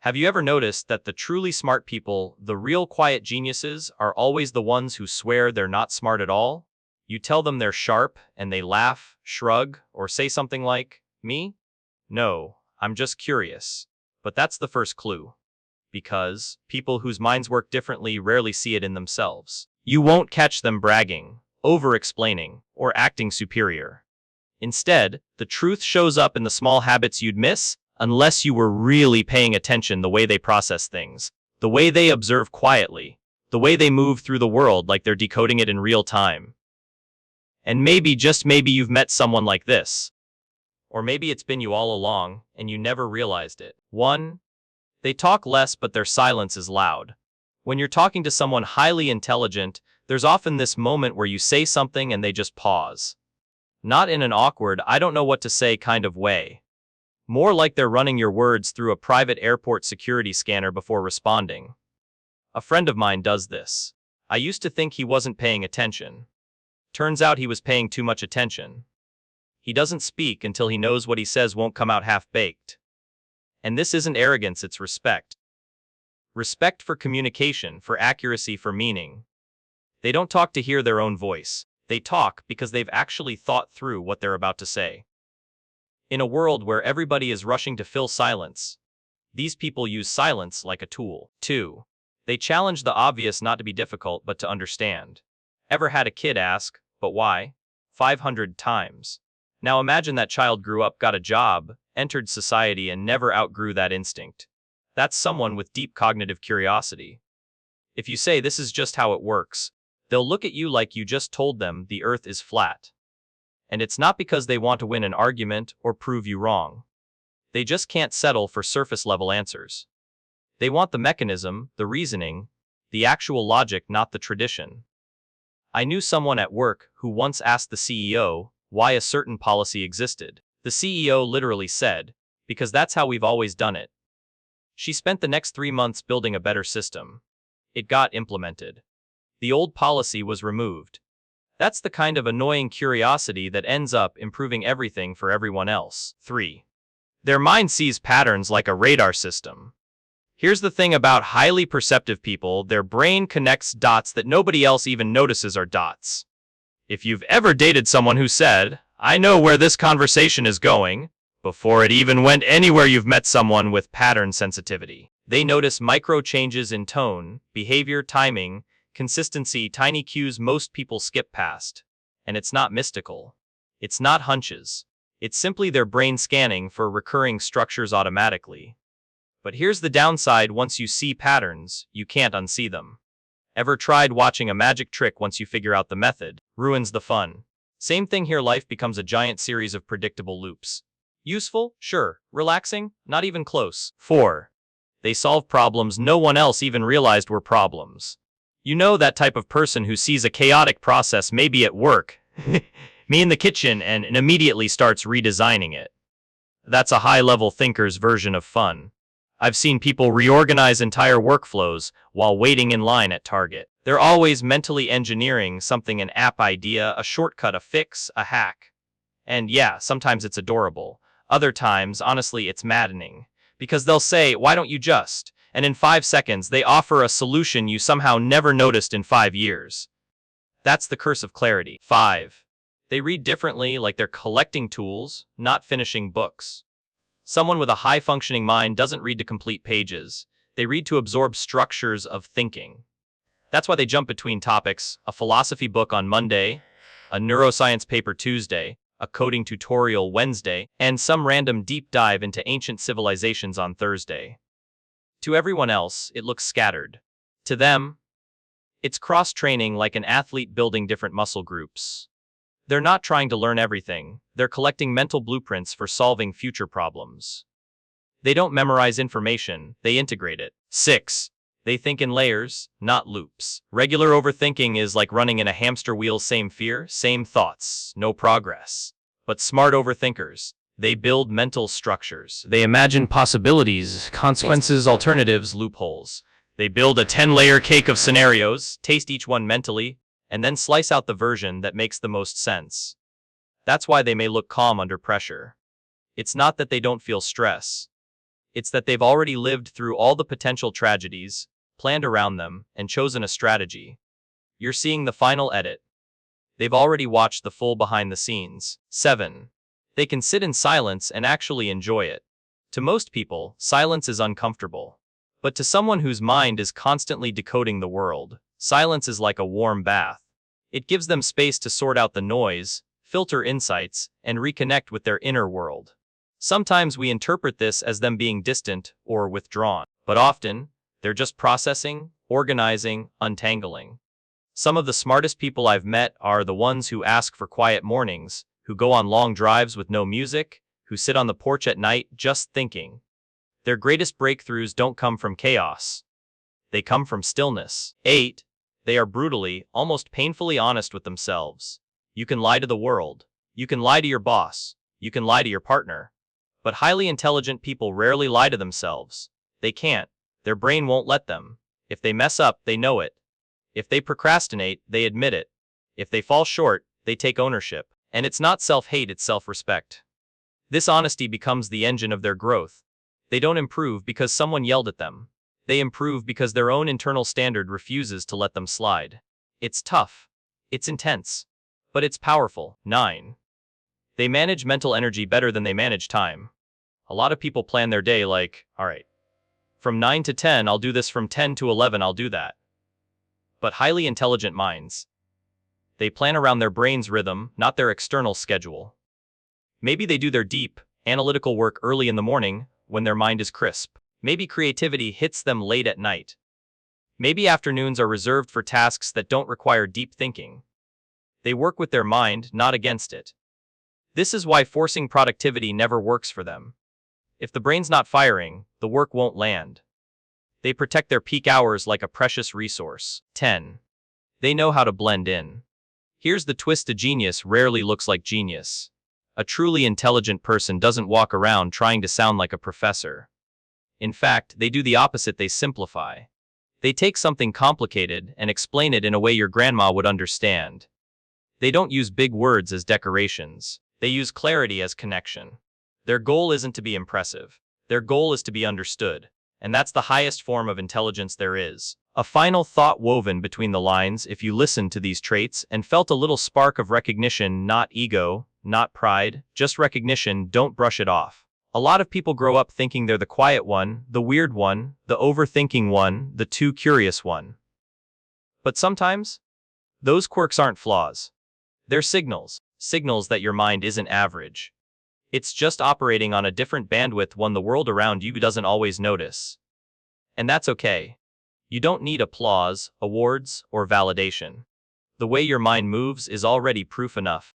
Have you ever noticed that the truly smart people, the real quiet geniuses, are always the ones who swear they're not smart at all? You tell them they're sharp, and they laugh, shrug, or say something like, "Me? No, I'm just curious." But that's the first clue. Because people whose minds work differently rarely see it in themselves. You won't catch them bragging, over-explaining, or acting superior. Instead, the truth shows up in the small habits you'd miss unless you were really paying attention: the way they process things, the way they observe quietly, the way they move through the world like they're decoding it in real time. And maybe, just maybe, you've met someone like this. Or maybe it's been you all along, and you never realized it. 1. They talk less, but their silence is loud. When you're talking to someone highly intelligent, there's often this moment where you say something and they just pause. Not in an awkward, I don't know what to say kind of way. More like they're running your words through a private airport security scanner before responding. A friend of mine does this. I used to think he wasn't paying attention. Turns out he was paying too much attention. He doesn't speak until he knows what he says won't come out half-baked. And this isn't arrogance, it's respect. Respect for communication, for accuracy, for meaning. They don't talk to hear their own voice. They talk because they've actually thought through what they're about to say. In a world where everybody is rushing to fill silence, these people use silence like a tool. 2. They challenge the obvious, not to be difficult, but to understand. Ever had a kid ask, "But why?" 500 times. Now imagine that child grew up, got a job, entered society, and never outgrew that instinct. That's someone with deep cognitive curiosity. If you say this is just how it works, they'll look at you like you just told them the earth is flat. And it's not because they want to win an argument or prove you wrong. They just can't settle for surface-level answers. They want the mechanism, the reasoning, the actual logic, not the tradition. I knew someone at work who once asked the CEO why a certain policy existed. The CEO literally said, "Because that's how we've always done it." She spent the next 3 months building a better system. It got implemented. The old policy was removed. That's the kind of annoying curiosity that ends up improving everything for everyone else. 3. Their mind sees patterns like a radar system. Here's the thing about highly perceptive people: their brain connects dots that nobody else even notices are dots. If you've ever dated someone who said, "I know where this conversation is going," before it even went anywhere, you've met someone with pattern sensitivity. They notice micro changes in tone, behavior, timing, consistency, tiny cues most people skip past. And it's not mystical. It's not hunches. It's simply their brain scanning for recurring structures automatically. But here's the downside: once you see patterns, you can't unsee them. Ever tried watching a magic trick? Once you figure out the method, ruins the fun. Same thing here: life becomes a giant series of predictable loops. Useful? Sure. Relaxing? Not even close. 4. They solve problems no one else even realized were problems. You know, that type of person who sees a chaotic process, maybe at work, me in the kitchen, and immediately starts redesigning it. That's a high-level thinker's version of fun. I've seen people reorganize entire workflows while waiting in line at Target. They're always mentally engineering something: an app idea, a shortcut, a fix, a hack. And yeah, sometimes it's adorable. Other times, honestly, it's maddening. Because they'll say, "Why don't you just?" And in 5 seconds, they offer a solution you somehow never noticed in 5 years. That's the curse of clarity. 5. They read differently, like they're collecting tools, not finishing books. Someone with a high-functioning mind doesn't read to complete pages. They read to absorb structures of thinking. That's why they jump between topics: a philosophy book on Monday, a neuroscience paper Tuesday, a coding tutorial Wednesday, and some random deep dive into ancient civilizations on Thursday. To everyone else, it looks scattered. To them, it's cross-training, like an athlete building different muscle groups. They're not trying to learn everything. They're collecting mental blueprints for solving future problems. They don't memorize information, they integrate it. 6. They think in layers, not loops. Regular overthinking is like running in a hamster wheel: same fear, same thoughts, no progress. But smart overthinkers, they build mental structures. They imagine possibilities, consequences, alternatives, loopholes. They build a 10-layer cake of scenarios, taste each one mentally, and then slice out the version that makes the most sense. That's why they may look calm under pressure. It's not that they don't feel stress. It's that they've already lived through all the potential tragedies, planned around them, and chosen a strategy. You're seeing the final edit. They've already watched the full behind the scenes. 7. They can sit in silence and actually enjoy it. To most people, silence is uncomfortable. But to someone whose mind is constantly decoding the world, silence is like a warm bath. It gives them space to sort out the noise, filter insights, and reconnect with their inner world. Sometimes we interpret this as them being distant or withdrawn, but often, they're just processing, organizing, untangling. Some of the smartest people I've met are the ones who ask for quiet mornings, who go on long drives with no music, who sit on the porch at night just thinking. Their greatest breakthroughs don't come from chaos. They come from stillness. 8. They are brutally, almost painfully honest with themselves. You can lie to the world. You can lie to your boss. You can lie to your partner. But highly intelligent people rarely lie to themselves. They can't. Their brain won't let them. If they mess up, they know it. If they procrastinate, they admit it. If they fall short, they take ownership. And it's not self-hate, it's self-respect. This honesty becomes the engine of their growth. They don't improve because someone yelled at them. They improve because their own internal standard refuses to let them slide. It's tough. It's intense. But it's powerful. 9. They manage mental energy better than they manage time. A lot of people plan their day like, alright, from 9 to 10 I'll do this, from 10 to 11 I'll do that. But highly intelligent minds, they plan around their brain's rhythm, not their external schedule. Maybe they do their deep, analytical work early in the morning when their mind is crisp. Maybe creativity hits them late at night. Maybe afternoons are reserved for tasks that don't require deep thinking. They work with their mind, not against it. This is why forcing productivity never works for them. If the brain's not firing, the work won't land. They protect their peak hours like a precious resource. 10. They know how to blend in. Here's the twist: a genius rarely looks like genius. A truly intelligent person doesn't walk around trying to sound like a professor. In fact, they do the opposite: they simplify. They take something complicated and explain it in a way your grandma would understand. They don't use big words as decorations. They use clarity as connection. Their goal isn't to be impressive. Their goal is to be understood. And that's the highest form of intelligence there is. A final thought woven between the lines: if you listened to these traits and felt a little spark of recognition, not ego, not pride, just recognition, don't brush it off. A lot of people grow up thinking they're the quiet one, the weird one, the overthinking one, the too curious one. But sometimes, those quirks aren't flaws. They're signals. Signals that your mind isn't average. It's just operating on a different bandwidth, one the world around you doesn't always notice. And that's okay. You don't need applause, awards, or validation. The way your mind moves is already proof enough.